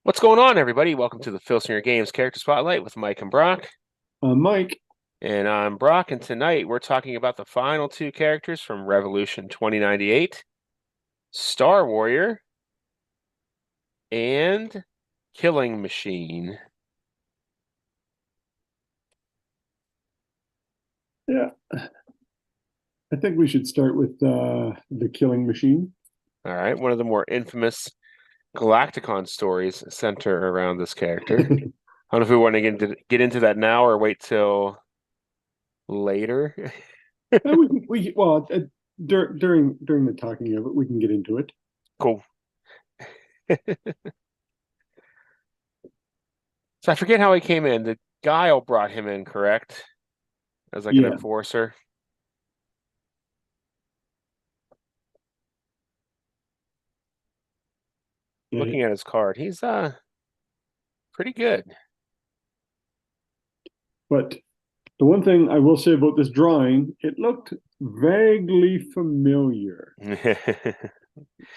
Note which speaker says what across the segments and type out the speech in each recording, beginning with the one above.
Speaker 1: What's going on, everybody? Welcome to the Filsinger Games Character Spotlight with Mike and Brock.
Speaker 2: Mike.
Speaker 1: And I'm Brock, and tonight we're talking about the final two characters from Revolution 2098, Star Warrior and Killing Machine.
Speaker 2: Yeah, I think we should start with the Killing Machine.
Speaker 1: All right, one of the more infamous Galacticon stories center around this character. I don't know if we want to get into that now or wait till later.
Speaker 2: During the talking of it, we can get into it.
Speaker 1: Cool. So I forget how he came in. The Guile brought him in, correct? As like an
Speaker 2: Yeah,
Speaker 1: enforcer.
Speaker 2: yeah.
Speaker 1: Looking at his card, he's pretty good.
Speaker 2: But the one thing I will say about this drawing, it looked vaguely familiar. See if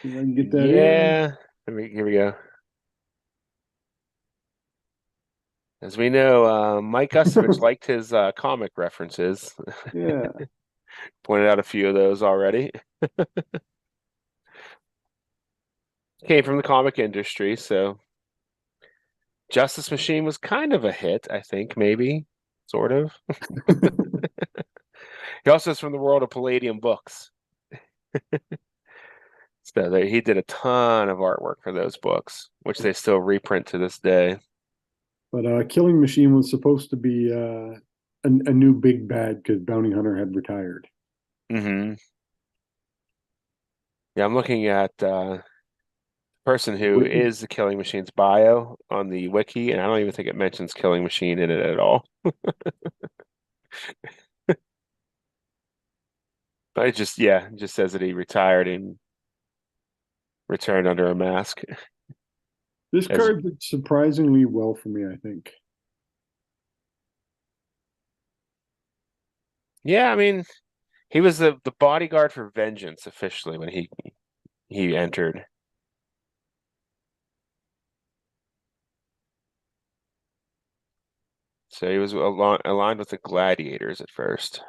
Speaker 2: I can get that in.
Speaker 1: Yeah. Here we go. As we know, Mike Gustovich liked his comic references.
Speaker 2: Yeah,
Speaker 1: Pointed out a few of those already. Came from the comic industry, so Justice Machine was kind of a hit, I think, maybe, sort of. He also is from the world of Palladium books. So he did a ton of artwork for those books, which they still reprint to this day.
Speaker 2: but Killing Machine was supposed to be a new big bad because Bounty Hunter had retired.
Speaker 1: Hmm. Yeah, I'm looking at person who
Speaker 2: Wiki.
Speaker 1: is the Killing Machine's bio on the wiki, and I don't even think it mentions Killing Machine in it at all. But it just says that he retired and returned under a mask.
Speaker 2: This
Speaker 1: As
Speaker 2: card did surprisingly well for me, I think.
Speaker 1: yeah, I mean, he was the bodyguard for Vengeance officially when he entered. So he was aligned with the Gladiators at first.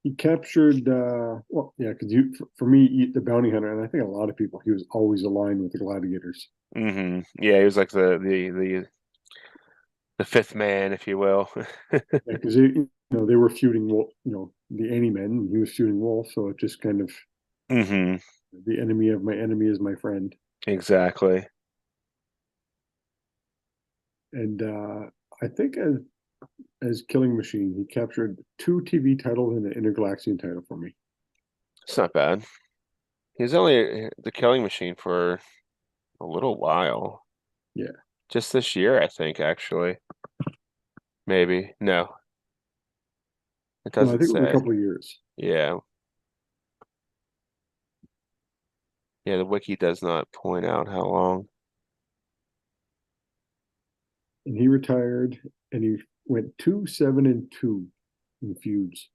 Speaker 2: He captured yeah, because for me, the bounty hunter, and I think a lot of people, he was always aligned with the gladiators.
Speaker 1: Hmm. Yeah, he was like the fifth man, if you will.
Speaker 2: Yeah, because they were feuding wolf, the Any-Men, and he was feuding wolf, so it just kind of,
Speaker 1: Hmm.
Speaker 2: the enemy of my enemy is my friend.
Speaker 1: Exactly.
Speaker 2: And I think as Killing Machine, he captured two TV titles and an Intergalaxian title for me.
Speaker 1: It's not bad. He was only the Killing Machine for a little while.
Speaker 2: Yeah,
Speaker 1: Just this year, I think, actually. Maybe. No, it
Speaker 2: no, I
Speaker 1: doesn't
Speaker 2: think it was a
Speaker 1: say.
Speaker 2: couple of years.
Speaker 1: Yeah. Yeah, the wiki does not point out how long.
Speaker 2: And he retired, and he went 2-7-2 in feuds.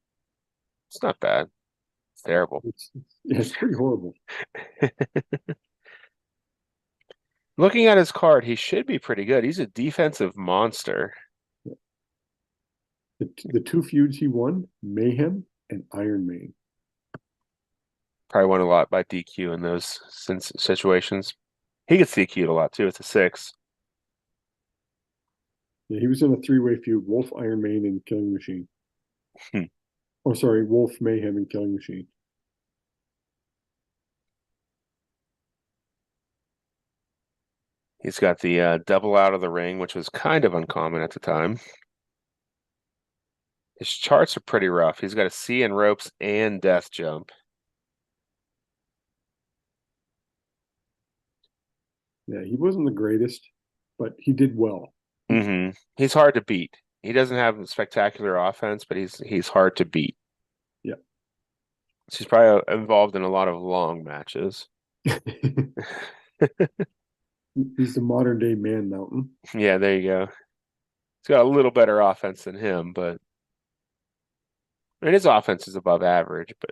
Speaker 1: It's not bad. It's terrible.
Speaker 2: Yeah, it's pretty horrible.
Speaker 1: Looking at his card, he should be pretty good. He's a defensive monster.
Speaker 2: The two feuds he won, Mayhem and Iron Man.
Speaker 1: Probably won a lot by DQ in those situations. He gets DQ'd a lot too. It's a 6.
Speaker 2: Yeah, he was in a three-way feud: Wolf, Iron Man, and Killing Machine.
Speaker 1: Hmm.
Speaker 2: Oh, sorry, Wolf, Mayhem, and Killing Machine.
Speaker 1: He's got the double out of the ring, which was kind of uncommon at the time. His charts are pretty rough. He's got a C in ropes and death jump.
Speaker 2: Yeah, he wasn't the greatest, but he did well.
Speaker 1: He's hard to beat. He doesn't have spectacular offense, but he's hard to beat.
Speaker 2: Yeah.
Speaker 1: So he's probably involved in a lot of long matches.
Speaker 2: He's the modern day Man Mountain.
Speaker 1: Yeah, there you go. He's got a little better offense than him, but I mean, his offense is above average. But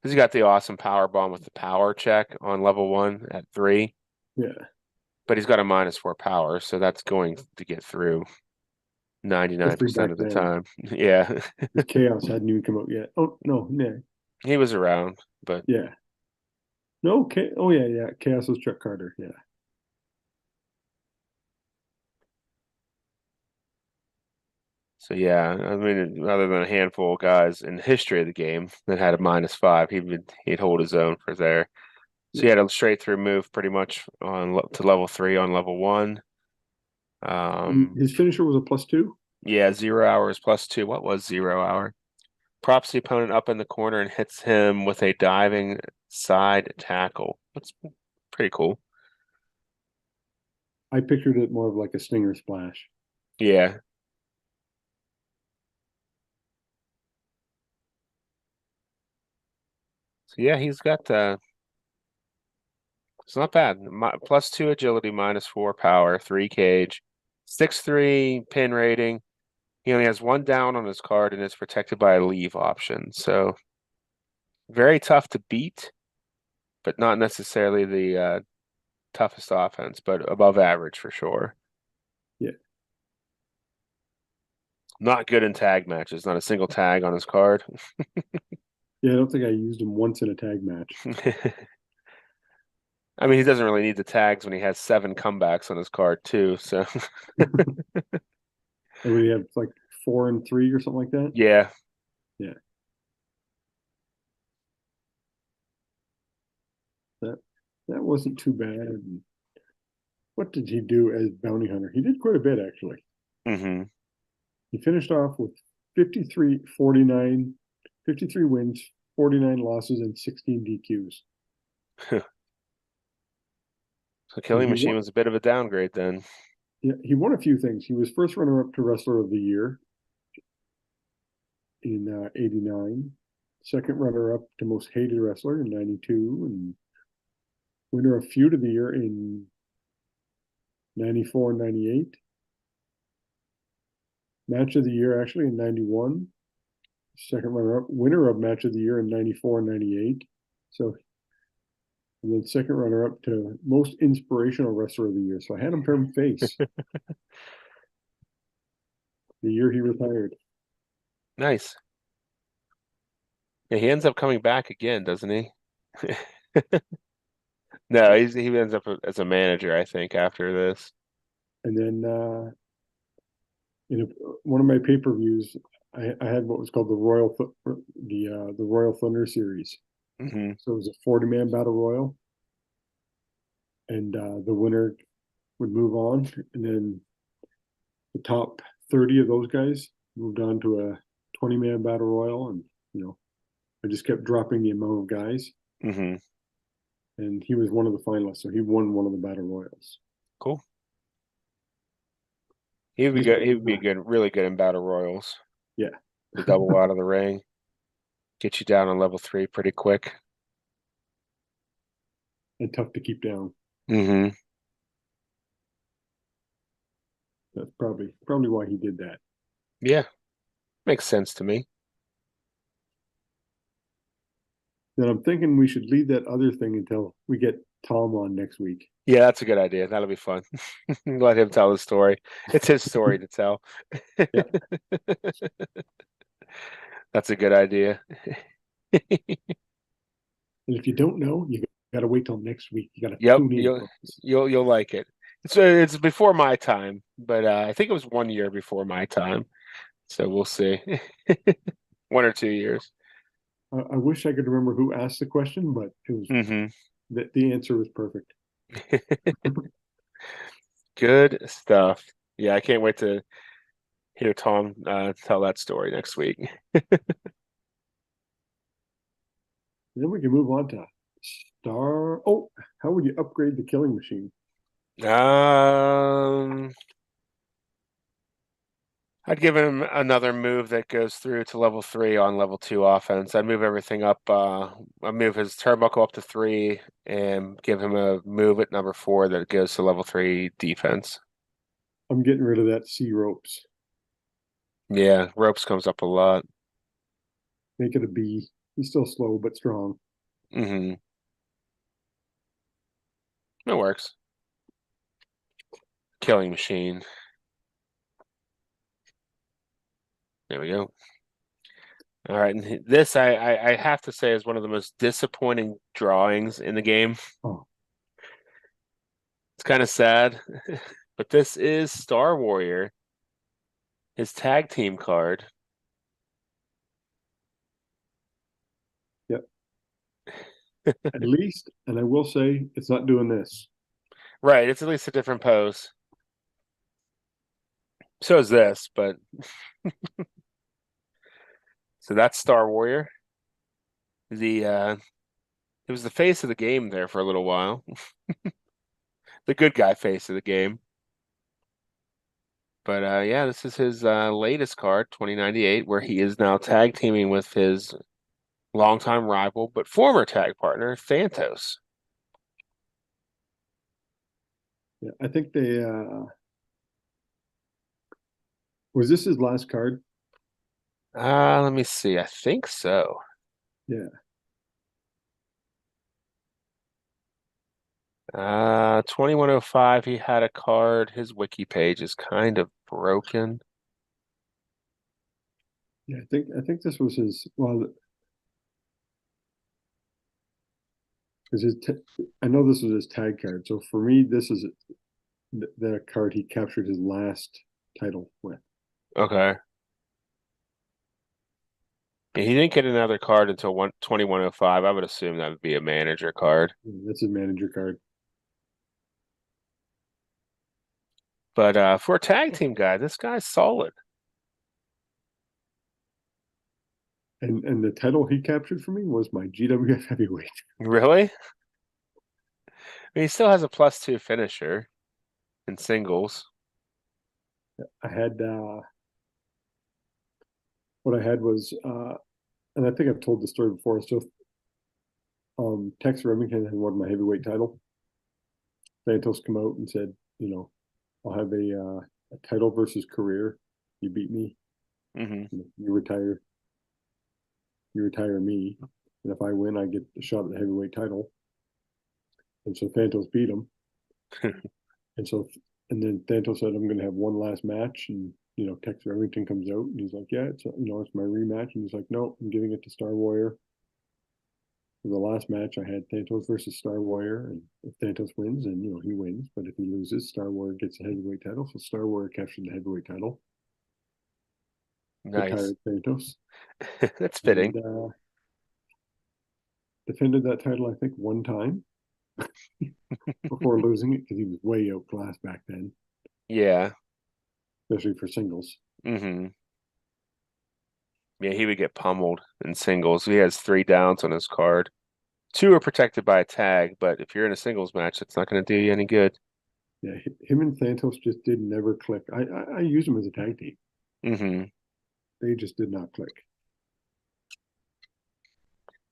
Speaker 1: he's got the awesome power bomb with the power check on level 1 at 3.
Speaker 2: Yeah.
Speaker 1: but he's got a -4 power, so that's going to get through
Speaker 2: Especially
Speaker 1: 99%
Speaker 2: back
Speaker 1: of the
Speaker 2: then.
Speaker 1: time. Yeah.
Speaker 2: Because Chaos hadn't even come out yet. Oh no, yeah,
Speaker 1: He was around, but
Speaker 2: yeah. No, oh yeah, yeah. Chaos was Chuck Carter. Yeah.
Speaker 1: so yeah, I mean, other than a handful of guys in the history of the game that had a -5, he'd hold his own for there. So he
Speaker 2: Yeah.
Speaker 1: had a straight through move pretty much to level 3 on level 1.
Speaker 2: His finisher was a +2.
Speaker 1: Yeah, 0 hours +2. What was 0 hour? Props the opponent up in the corner and hits him with a diving side tackle. That's pretty cool.
Speaker 2: I pictured it more of like a stinger splash.
Speaker 1: Yeah. So yeah, he's got it's not bad. +2 agility, -4 power, 3 cage, 6'3" pin rating. He only has 1 down on his card and is protected by a leave option. So very tough to beat, but not necessarily the toughest offense, but above average for sure.
Speaker 2: Yeah.
Speaker 1: Not good in tag matches, not a single tag on his card.
Speaker 2: Yeah, I don't think I used him once in a tag match.
Speaker 1: I mean, he doesn't really need the tags when he has 7 comebacks on his card too. So
Speaker 2: And we have like 4 and 3 or something like that.
Speaker 1: yeah.
Speaker 2: Yeah. That that wasn't too bad. What did he do as bounty hunter? He did quite a bit actually.
Speaker 1: Hmm.
Speaker 2: He finished off with 53, 49, 53 wins, 49 losses, and 16 DQs.
Speaker 1: So
Speaker 2: And
Speaker 1: Killing Machine was a bit of a downgrade then.
Speaker 2: yeah, he won a few things. He was first runner up to Wrestler of the Year in '89, second runner up to Most Hated Wrestler in '92, and winner of Feud of the Year in '94 and '98. Match of the Year actually in '91. Second runner up, winner of Match of the Year in '94 and '98. So, and then second runner up to Most Inspirational Wrestler of the Year. So I had him from face the year he retired.
Speaker 1: Nice. Yeah, he ends up coming back again, doesn't he? No, he ends up as a manager, I think, after this.
Speaker 2: And then in one of my pay-per-views, I had what was called the Royal Thunder Series.
Speaker 1: Hmm.
Speaker 2: So it was a 40-man battle royal, and the winner would move on, and then the top 30 of those guys moved on to a 20-man battle royal, and you know I just kept dropping the amount of guys,
Speaker 1: Hmm.
Speaker 2: and he was one of the finalists, so he won one of the battle royals.
Speaker 1: Cool. He would be
Speaker 2: Just
Speaker 1: good. He would be good, really good in battle royals.
Speaker 2: yeah,
Speaker 1: The double out of the ring, get you down on level 3 pretty quick.
Speaker 2: and tough to keep down.
Speaker 1: Hmm.
Speaker 2: That's probably why he did that.
Speaker 1: Yeah, makes sense to me.
Speaker 2: Then I'm thinking we should leave that other thing until we get Tom on next week.
Speaker 1: Yeah, that's a good idea. That'll be fun. Let him tell the story. It's his story to tell.
Speaker 2: Yeah.
Speaker 1: That's a good idea.
Speaker 2: And if you don't know, you got to wait till next week. You got to
Speaker 1: Yep,
Speaker 2: tune in,
Speaker 1: you'll
Speaker 2: folks.
Speaker 1: you'll like it. It's before my time, but I think it was 1 year before my time. So we'll see. 1 or 2 years.
Speaker 2: I wish I could remember who asked the question, but it was
Speaker 1: Hmm.
Speaker 2: the answer was perfect.
Speaker 1: Good stuff. Yeah, I can't wait to hear Tom tell that story next week.
Speaker 2: Then we can move on to Star. Oh, how would you upgrade the killing machine?
Speaker 1: Um, I'd give him another move that goes through to level 3 on level 2 offense. I'd move everything up. I'd move his turnbuckle up to 3 and give him a move at number 4 that goes to level 3 defense.
Speaker 2: I'm getting rid of that C ropes.
Speaker 1: Yeah, ropes comes up a lot.
Speaker 2: Make it a B. He's still slow but strong.
Speaker 1: Hmm. It works. Killing machine. There we go. All right, and this I have to say is one of the most disappointing drawings in the game.
Speaker 2: Oh,
Speaker 1: It's kind of sad, but this is Star Warrior, his tag team card.
Speaker 2: yep. At least, and I will say, it's not doing this.
Speaker 1: Right, it's at least a different pose. So is this, but so that's Star Warrior. The it was the face of the game there for a little while. The good guy face of the game. But yeah, this is his latest card, 2098, where he is now tag teaming with his longtime rival, but former tag partner, Thantos.
Speaker 2: Yeah, I think they was this his last card?
Speaker 1: Let me see. I think so.
Speaker 2: Yeah.
Speaker 1: 2105, he had a card. His wiki page is kind of broken.
Speaker 2: Yeah, I think this was his well because I know this was his tag card. So for me, this is the card he captured his last title with.
Speaker 1: Okay. Yeah, he didn't get another card until 2105. I would assume that would be a manager card.
Speaker 2: That's his manager card.
Speaker 1: But for a tag team guy, this guy's solid.
Speaker 2: And the title he captured for me was my GWF heavyweight.
Speaker 1: Really? I mean, he still has a +2 finisher in singles.
Speaker 2: I had what I had was and I think I've told the story before. So Tex Remington had won my heavyweight title. Santos come out and said, I'll have a title versus career. You beat me,
Speaker 1: Hmm.
Speaker 2: you retire. You retire me, and if I win, I get the shot at the heavyweight title. And so Santos beat him, and so and then Santos said, "I'm going to have one last match," and Tex Remington comes out and he's like, "Yeah, it's my rematch," and he's like, "No, I'm giving it to Star Warrior." For the last match, I had Santos versus Star Warrior, and if Santos wins, then he wins. But if he loses, Star Warrior gets the heavyweight title. So Star Warrior captured the heavyweight title,
Speaker 1: Nice.
Speaker 2: retired Santos,
Speaker 1: That's fitting.
Speaker 2: and defended that title, I think, one time before losing it because he was way outclassed back then,
Speaker 1: Yeah.
Speaker 2: especially for singles.
Speaker 1: Hmm. Yeah, he would get pummeled in singles. He has 3 downs on his card. 2 are protected by a tag, but if you're in a singles match, it's not going to do you any good.
Speaker 2: Yeah, him and Santos just did never click. I used them as a tag team.
Speaker 1: Hmm.
Speaker 2: They just did not click.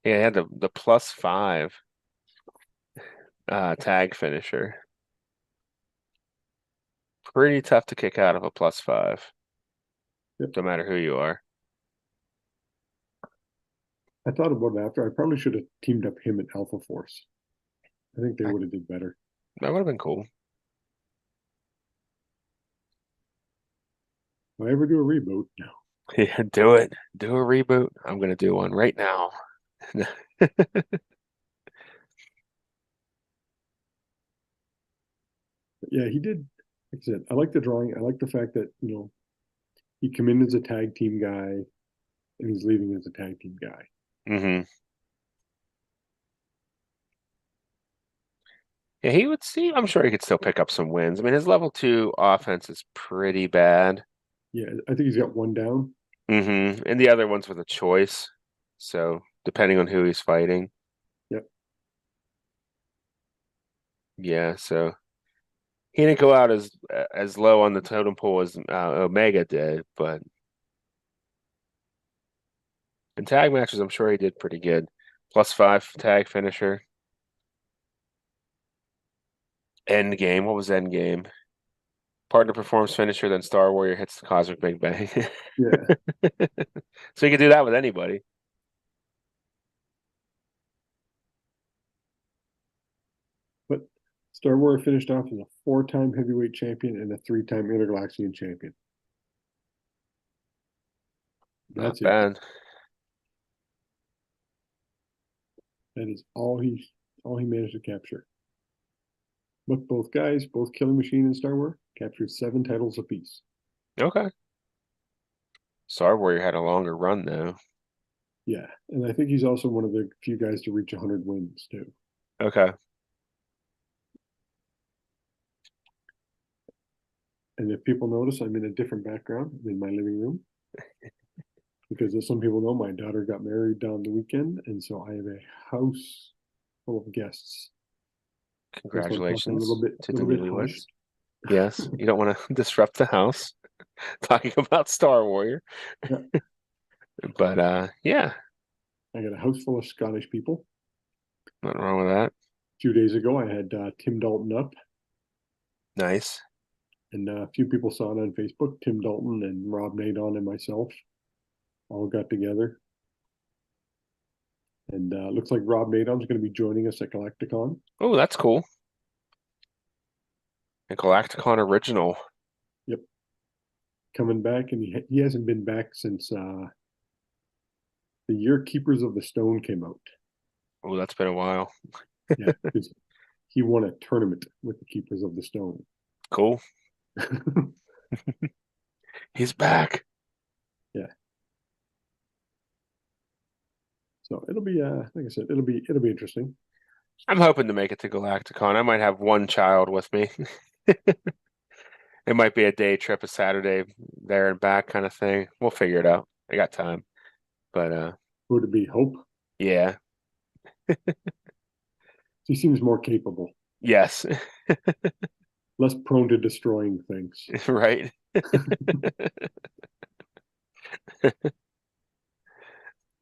Speaker 1: Yeah, he had the +5 tag finisher. Pretty tough to kick out of a +5,
Speaker 2: Yep.
Speaker 1: no matter who you are.
Speaker 2: I thought about it after. I probably should have teamed up him and Alpha Force. I think they
Speaker 1: That
Speaker 2: would have did better.
Speaker 1: would have been cool.
Speaker 2: If I ever do a reboot, no.
Speaker 1: Yeah, do it. Do a reboot. I'm gonna do one right now.
Speaker 2: But yeah, he did. Like I said, I like the drawing. I like the fact that he came in as a tag team guy, and he's leaving as a tag team guy.
Speaker 1: Hmm. Yeah, he would see. I'm sure he could still pick up some wins. I mean, his level 2 offense is pretty bad.
Speaker 2: Yeah, I think he's got one down.
Speaker 1: And the other one's with a choice. So depending on who he's fighting.
Speaker 2: Yep.
Speaker 1: Yeah, so he didn't go out as low on the totem pole as Omega did, but in tag matches, I'm sure he did pretty good. +5 tag finisher. End game. What was end game? Partner performs finisher, then Star Warrior hits the Cosmic Big Bang.
Speaker 2: Yeah,
Speaker 1: So you could do that with anybody.
Speaker 2: but Star Wars finished off as a 4-time heavyweight champion and a 3-time Intergalaxian champion.
Speaker 1: Not
Speaker 2: That's it.
Speaker 1: bad.
Speaker 2: That is all he managed to capture. Look, both guys, both Killing Machine and Star Wars, captured 7 titles apiece.
Speaker 1: Okay. Star Warrior had a longer run though.
Speaker 2: Yeah, and I think he's also one of the few guys to reach 100 wins too.
Speaker 1: Okay.
Speaker 2: And if people notice, I'm in a different background. I'm in my living room because, as some people know, my daughter got married on the weekend, and so I have a house full of guests. That's why I'm talking a
Speaker 1: Congratulations to the
Speaker 2: little bit
Speaker 1: newlyweds.
Speaker 2: hushed.
Speaker 1: Yes, you don't want to disrupt the house talking about Star Warrior.
Speaker 2: Yeah.
Speaker 1: But yeah,
Speaker 2: I got a house full of Scottish people.
Speaker 1: nothing wrong with that.
Speaker 2: A few days ago, I had Tim Dalton up,
Speaker 1: Nice.
Speaker 2: and a few people saw it on Facebook. Tim Dalton and Rob Nadon and myself all got together. And looks like Rob Nadon's going to be joining us at Galacticon.
Speaker 1: Oh, that's cool. A Galacticon original.
Speaker 2: Yep. Coming back, and he hasn't been back since the year Keepers of the Stone came out.
Speaker 1: Oh, that's been a while.
Speaker 2: Yeah, because he won a tournament with the Keepers of the Stone.
Speaker 1: Cool. He's back.
Speaker 2: Yeah. So it'll be like I said, it'll be interesting.
Speaker 1: I'm hoping to make it to Galacticon. I might have one child with me. It might be a day trip, a Saturday there and back kind of thing. We'll figure it out. I got time. But
Speaker 2: Would it be Hope?
Speaker 1: yeah.
Speaker 2: He seems more capable,
Speaker 1: Yes.
Speaker 2: less prone to destroying things.
Speaker 1: Right.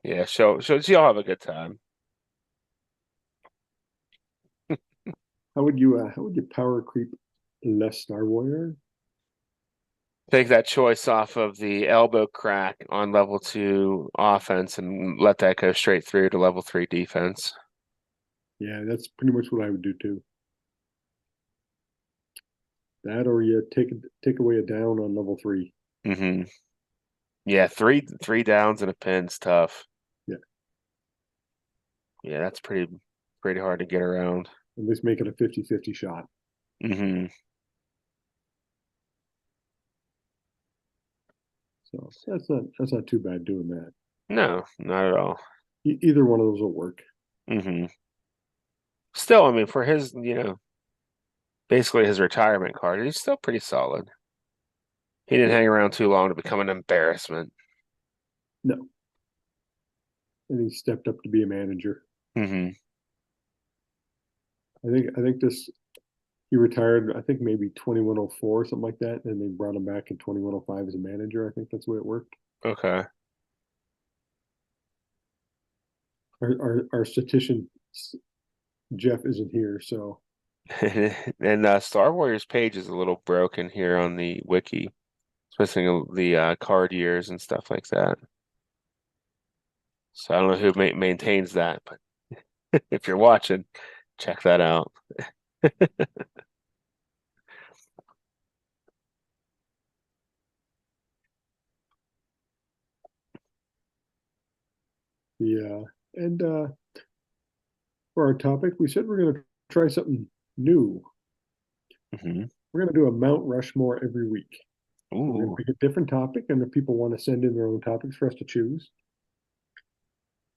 Speaker 1: Yeah, so she'll have a good time.
Speaker 2: How would you power creep less Star Warrior?
Speaker 1: Take that choice off of the elbow crack on level 2 offense and let that go straight through to level 3 defense.
Speaker 2: Yeah, that's pretty much what I would do too. That, or you take away a down on level 3.
Speaker 1: Hmm. Yeah, three downs and a pin's tough.
Speaker 2: Yeah,
Speaker 1: Yeah, that's pretty hard to get around.
Speaker 2: at least make it a 50-50 shot.
Speaker 1: Hmm.
Speaker 2: So that's not too bad doing that.
Speaker 1: No, not at all.
Speaker 2: Either one of those will work.
Speaker 1: Hmm. Still, I mean, for his, basically his retirement card, he's still pretty solid. He didn't
Speaker 2: Yeah.
Speaker 1: hang around too long to become an embarrassment.
Speaker 2: No, and he stepped up to be a manager.
Speaker 1: Hmm.
Speaker 2: I think this he retired. I think maybe 2104 or something like that, and they brought him back in 2105 as a manager. I think that's the way it worked.
Speaker 1: Okay.
Speaker 2: Our statistician Jeff isn't here, so
Speaker 1: And Star Warriors page is a little broken here on the wiki. It's missing the card years and stuff like that. So I don't know who maintains that, but if you're watching, check that out.
Speaker 2: yeah. And for our topic, we said we're going to try something new.
Speaker 1: Hmm.
Speaker 2: We're going to do a Mount Rushmore every week. We're going to
Speaker 1: Ooh.
Speaker 2: pick a different topic, and if people want to send in their own topics for us to choose,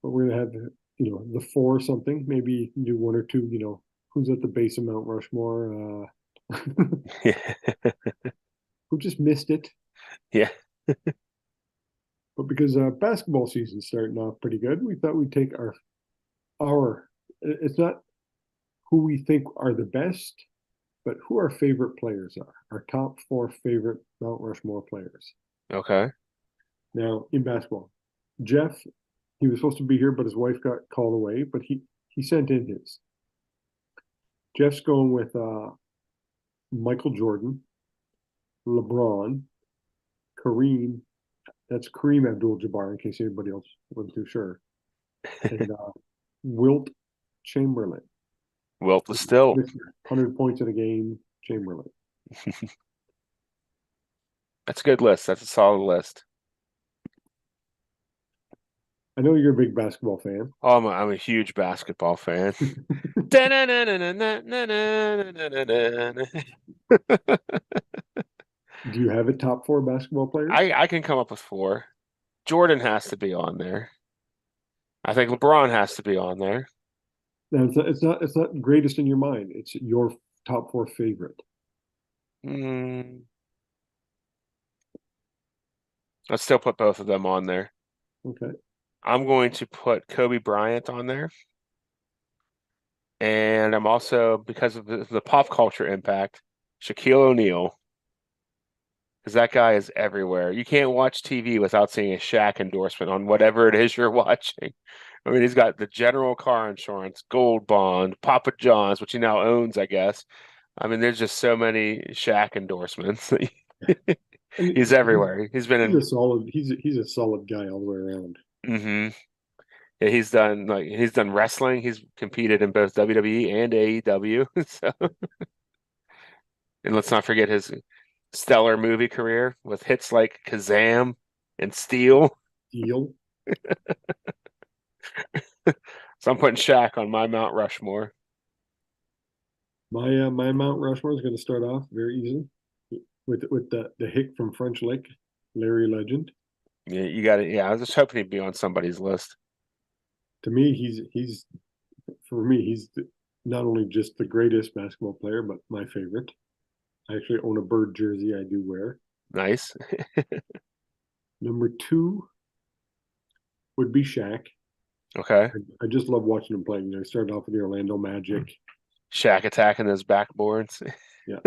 Speaker 2: but we're going to have the four something. Maybe do one or two. Who's at the base of Mount Rushmore? Who just missed it?
Speaker 1: Yeah.
Speaker 2: But because basketball season's starting off pretty good, we thought we'd take our. It's not who we think are the best, but who our favorite players are. Our top 4 favorite Mount Rushmore players.
Speaker 1: Okay.
Speaker 2: Now in basketball, Jeff, he was supposed to be here, but his wife got called away. But he sent in his. Jeff's going with Michael Jordan, LeBron, Kareem. That's Kareem Abdul-Jabbar, in case anybody else wasn't too sure. And Wilt Chamberlain.
Speaker 1: Wilt the still.
Speaker 2: 100 points in a game, Chamberlain.
Speaker 1: That's a good list. That's a solid list.
Speaker 2: I know you're a big basketball fan.
Speaker 1: Oh, I'm a huge basketball fan.
Speaker 2: Do you have a top four basketball players?
Speaker 1: I can come up with four. Jordan has to be on there. I think LeBron has to be on there.
Speaker 2: No, it's not greatest in your mind. It's your top four favorite.
Speaker 1: Mm, let's still put both of them on there.
Speaker 2: Okay.
Speaker 1: I'm going to put Kobe Bryant on there. And I'm also, because of the pop culture impact, Shaquille O'Neal. Because that guy is everywhere. You can't watch TV without seeing a Shaq endorsement on whatever it is you're watching. I mean, he's got the General Car Insurance, Gold Bond, Papa John's, which he now owns, I guess. I mean, there's just so many Shaq endorsements.
Speaker 2: And
Speaker 1: He's everywhere. He's been
Speaker 2: he's
Speaker 1: in.
Speaker 2: a solid he's a solid guy all the way around.
Speaker 1: Hmm. Yeah, he's done wrestling. He's competed in both WWE and AEW. So, and let's not forget his stellar movie career with hits like Kazam and Steel.
Speaker 2: Deal.
Speaker 1: So I'm putting Shaq on my Mount Rushmore.
Speaker 2: My Mount Rushmore is going to start off very easy with the hick from French Lick, Larry Legend.
Speaker 1: Yeah, you got it. Yeah, I was just hoping he'd be on somebody's list.
Speaker 2: To me, he's for me he's not only just the greatest basketball player, but my favorite. I actually own a Bird jersey I do wear.
Speaker 1: Nice.
Speaker 2: Number two would be Shaq.
Speaker 1: Okay.
Speaker 2: I just love watching him play. You know, he started off with the Orlando Magic.
Speaker 1: Shaq attacking those backboards.
Speaker 2: Yeah.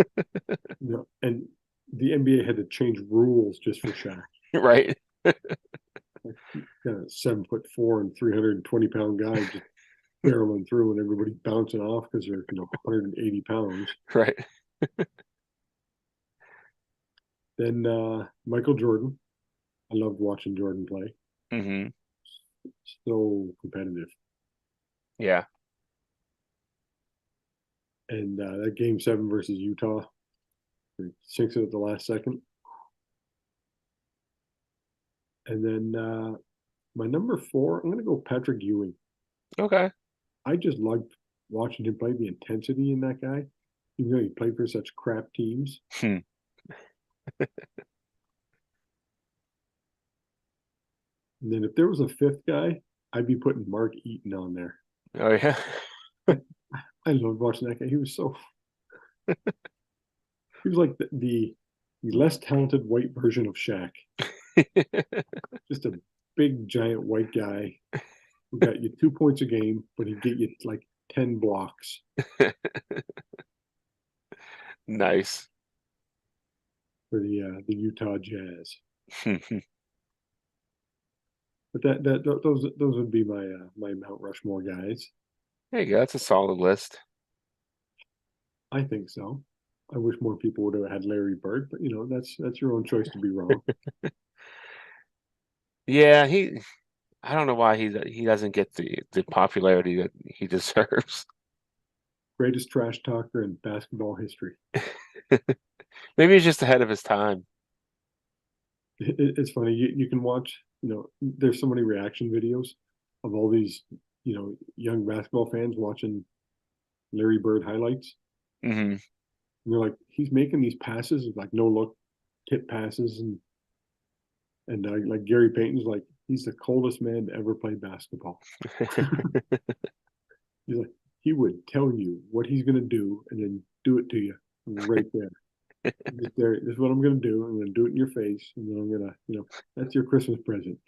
Speaker 2: You know, and the NBA had to change rules just for Shaq.
Speaker 1: Right.
Speaker 2: Like, 7'4" and 320-pound guy just barreling through, and everybody bouncing off because they're 180 pounds.
Speaker 1: Right.
Speaker 2: Then Michael Jordan. I loved watching Jordan play.
Speaker 1: Hmm.
Speaker 2: So competitive.
Speaker 1: Yeah.
Speaker 2: And that game 7 versus Utah, he sinks it at the last second. And then my number 4, I'm going to go Patrick Ewing.
Speaker 1: Okay.
Speaker 2: I just loved watching him play, the intensity in that guy, even though he played for such crap teams.
Speaker 1: Hmm.
Speaker 2: And then if there was a fifth guy, I'd be putting Mark Eaton on there.
Speaker 1: Oh yeah.
Speaker 2: I loved watching that guy. He was like the less talented white version of Shaq. Just a big giant white guy who got you 2 points a game, but he'd get you like 10 blocks
Speaker 1: Nice.
Speaker 2: for the Utah Jazz.
Speaker 1: There
Speaker 2: But those would be my Mount Rushmore guys.
Speaker 1: you go. That's a solid list.
Speaker 2: I think so. I wish more people would have had Larry Bird, but that's your own choice to be wrong.
Speaker 1: Yeah, I don't know why he doesn't get the popularity that he deserves.
Speaker 2: Greatest trash talker in basketball history.
Speaker 1: Maybe he's just ahead of his time.
Speaker 2: It's funny. You can watch. There's so many reaction videos of all these young basketball fans watching Larry Bird highlights.
Speaker 1: Hmm.
Speaker 2: And they're like, he's making these passes like no look tip passes, and like Gary Payton's like, he's the coldest man to ever play basketball. He's like, he would tell you what he's gonna do and then do it to you right there. Just there, this is what I'm gonna do. I'm gonna do it in your face, and then I'm gonna, that's your Christmas present.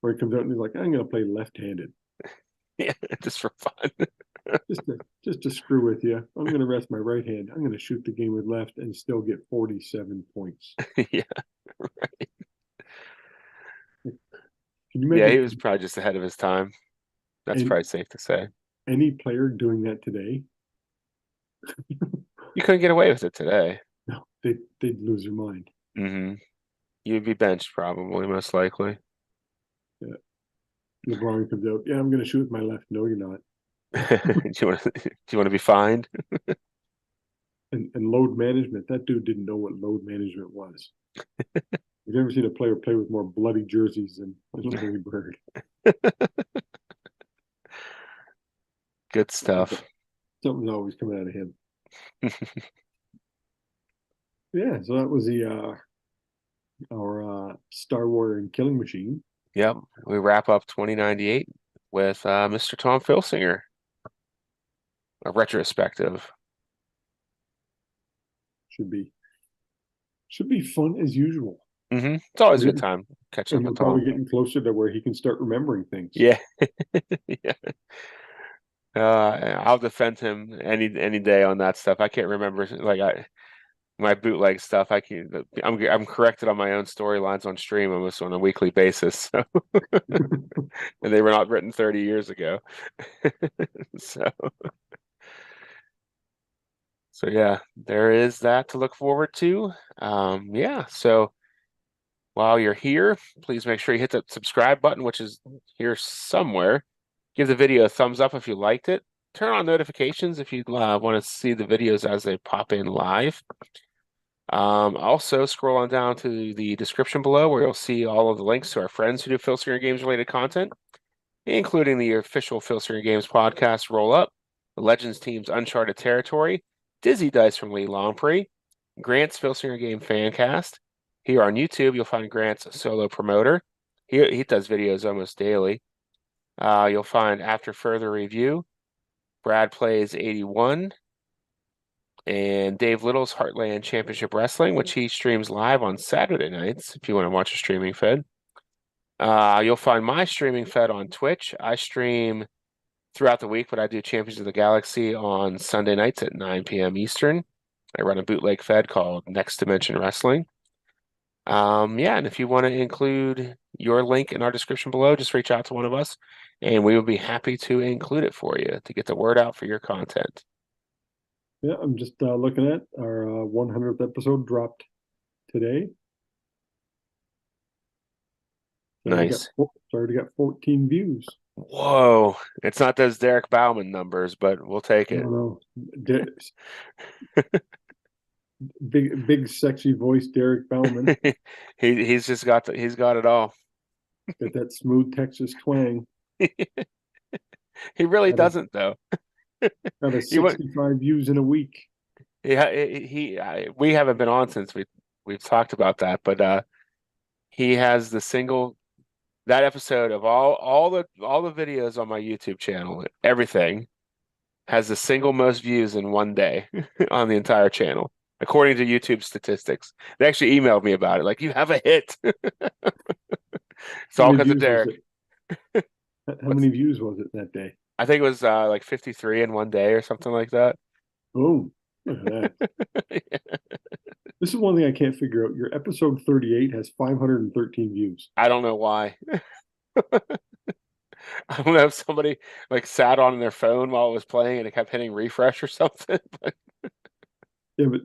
Speaker 2: Or he comes out and he's like, I'm gonna play left-handed.
Speaker 1: Yeah, just for fun.
Speaker 2: Just to screw with you. I'm gonna rest my right hand. I'm gonna shoot the game with left and still get 47 points.
Speaker 1: Yeah.
Speaker 2: Can you
Speaker 1: Yeah, he
Speaker 2: imagine
Speaker 1: was probably just ahead of his time. That's
Speaker 2: any,
Speaker 1: probably safe to say.
Speaker 2: any player doing that today?
Speaker 1: You couldn't get away with it today.
Speaker 2: No, they'd lose their mind.
Speaker 1: Hmm. You'd be benched probably, most likely.
Speaker 2: Yeah. LeBron comes out. Yeah, I'm gonna shoot with my left. No, you're not.
Speaker 1: Do you want to be fined?
Speaker 2: And load management. That dude didn't know what load management was. You've never seen a player play with more bloody jerseys than Larry Bird.
Speaker 1: Good stuff.
Speaker 2: Something's always coming out of him. Yeah, so that was the our Star Warrior and Killing Machine.
Speaker 1: Yep. We wrap up 2098 with Mr. Tom Filsinger, a retrospective.
Speaker 2: Should be fun as usual.
Speaker 1: It's always a good time catching up
Speaker 2: And we're
Speaker 1: with Tom.
Speaker 2: probably getting closer to where he can start remembering things.
Speaker 1: Yeah. Yeah. I'll defend him any day on that stuff. I can't remember my bootleg stuff. I'm corrected on my own storylines on stream almost on a weekly basis. So. And they were not written 30 years ago. So yeah, there is that to look forward to. Yeah, so while you're here, please make sure you hit the subscribe button, which is here somewhere. Give the video a thumbs up if you liked it. Turn on notifications if you want to see the videos as they pop in live. Also, scroll on down to the description below where you'll see all of the links to our friends who do Filsinger Games related content, including the official Filsinger Games podcast Roll Up, the Legends team's Uncharted Territory, Dizzy Dice from Lee Longpre, Grant's Filsinger Game Fancast. Here on YouTube, you'll find Grant's solo promoter. He does videos almost daily. You'll find After Further Review, Brad Plays 81, and Dave Little's Heartland Championship Wrestling, which he streams live on Saturday nights if you want to watch a streaming fed. You'll find my streaming fed on Twitch. I stream throughout the week, but I do Champions of the Galaxy on Sunday nights at 9 p.m. Eastern. I run a bootleg fed called Next Dimension Wrestling. Yeah, and if you want to include your link in our description below, just reach out to one of us, and we will be happy to include it for you to get the word out for your content.
Speaker 2: Yeah, I'm just looking at our 100th episode dropped today.
Speaker 1: Nice.
Speaker 2: Already got 14 views.
Speaker 1: Whoa, it's not those Derek Bauman numbers, but we'll take it.
Speaker 2: No. Big sexy voice Derek Bauman.
Speaker 1: He's got it all.
Speaker 2: Got that smooth Texas twang.
Speaker 1: He really doesn't though.
Speaker 2: Got a 65 views in a week.
Speaker 1: Yeah, we haven't been on since we've talked about that, but he has that episode of all the videos on my YouTube channel, everything has the single most views in one day on the entire channel, according to YouTube statistics. They actually emailed me about it, like, you have a hit. It's all because of Derek.
Speaker 2: How many views was it that day?
Speaker 1: I think it was like 53 in one day or something like that.
Speaker 2: Oh, look at that. Yeah. This is one thing I can't figure out. Your episode 38 has 513 views.
Speaker 1: I don't know why. I don't know if somebody like sat on their phone while it was playing and it kept hitting refresh or something.
Speaker 2: Yeah, but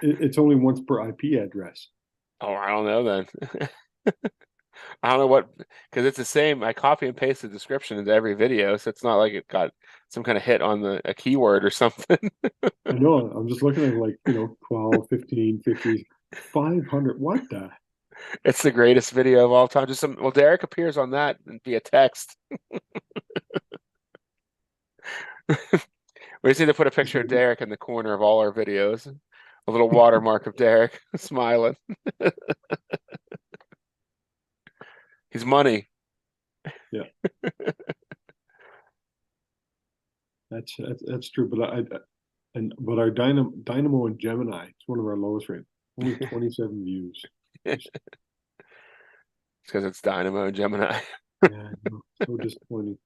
Speaker 2: it's only once per IP address.
Speaker 1: Oh, I don't know then. I don't know what, because it's the same. I copy and paste the description into every video, so it's not like it got some kind of hit on a keyword or something.
Speaker 2: I know. I'm just looking at like, 12, 15, 50, 500. What the?
Speaker 1: It's the greatest video of all time. Well, Derek appears on that via text. We just need to put a picture of Derek in the corner of all our videos. A little watermark of Derek smiling. He's money.
Speaker 2: Yeah. That's true. But our Dynamo and Gemini, it's one of our lowest rated. Only 27 views.
Speaker 1: It's because it's Dynamo and Gemini.
Speaker 2: Yeah, so disappointing.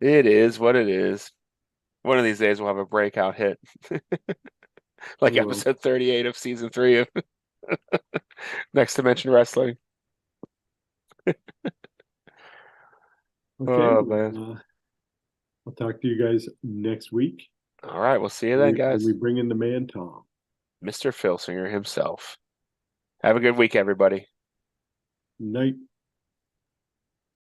Speaker 1: It is what it is. One of these days we'll have a breakout hit. Like episode 38 of season 3 of Next Dimension Wrestling.
Speaker 2: Okay.
Speaker 1: Oh, man.
Speaker 2: I'll talk to you guys next week.
Speaker 1: All right, we'll see you then, guys.
Speaker 2: We bring in the man, Tom.
Speaker 1: Mr. Filsinger himself. Have a good week, everybody.
Speaker 2: Night.